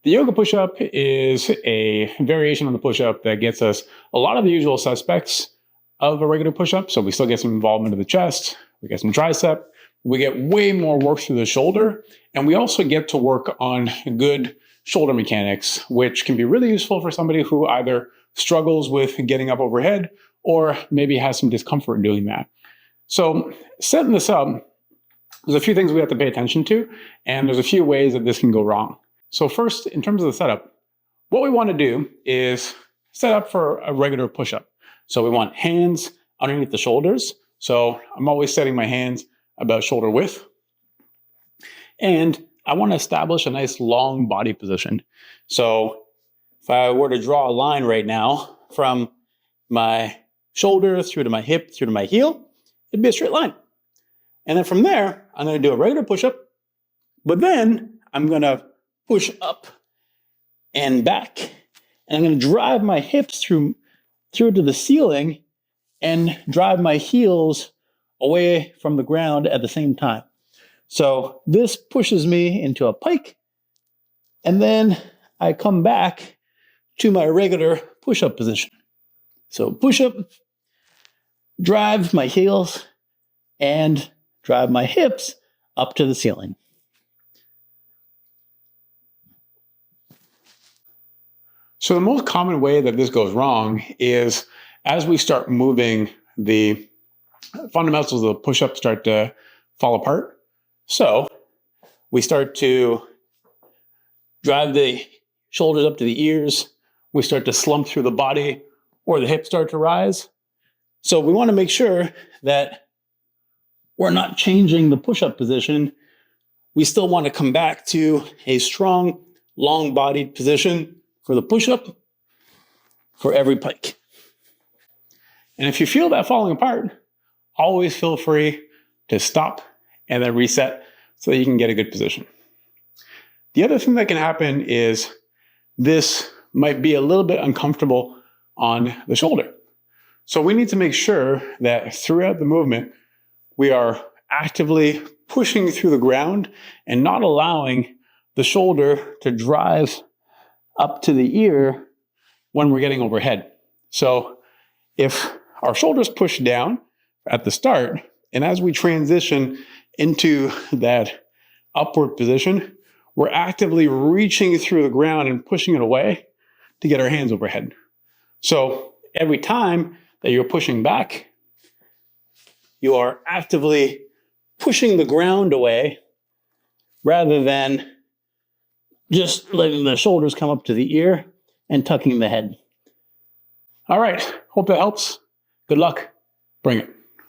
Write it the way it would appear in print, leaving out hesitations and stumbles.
The yoga push-up is a variation on the push-up that gets us a lot of the usual suspects of a regular push-up. So we still get some involvement of the chest, we get some tricep, we get way more work through the shoulder, and we also get to work on good shoulder mechanics, which can be really useful for somebody who either struggles with getting up overhead or maybe has some discomfort doing that. So setting this up, there's a few things we have to pay attention to, and there's a few ways that this can go wrong. So first, in terms of the setup, what we want to do is set up for a regular push-up. So we want hands underneath the shoulders. So I'm always setting my hands about shoulder width. And I want to establish a nice long body position. So if I were to draw a line right now from my shoulder through to my hip, through to my heel, it'd be a straight line. And then from there, I'm going to do a regular push-up, but then I'm going to push up and back. And I'm going to drive my hips through to the ceiling and drive my heels away from the ground at the same time. So this pushes me into a pike, and then I come back to my regular push-up position. So push-up, drive my heels, and drive my hips up to the ceiling. So the most common way that this goes wrong is as we start moving, the fundamentals of the push-up start to fall apart. So we start to drive the shoulders up to the ears. We start to slump through the body, or the hips start to rise. So we want to make sure that we're not changing the push-up position. We still want to come back to a strong, long-bodied position for the push-up for every pike. And if you feel that falling apart, always feel free to stop and then reset so that you can get a good position. The other thing that can happen is this might be a little bit uncomfortable on the shoulder. So we need to make sure that throughout the movement, we are actively pushing through the ground and not allowing the shoulder to drive up to the ear when we're getting overhead. So if our shoulders push down at the start, and as we transition into that upward position, we're actively reaching through the ground and pushing it away to get our hands overhead. So every time that you're pushing back, you are actively pushing the ground away rather than just letting the shoulders come up to the ear and tucking the head. All right, hope that helps. Good luck. Bring it.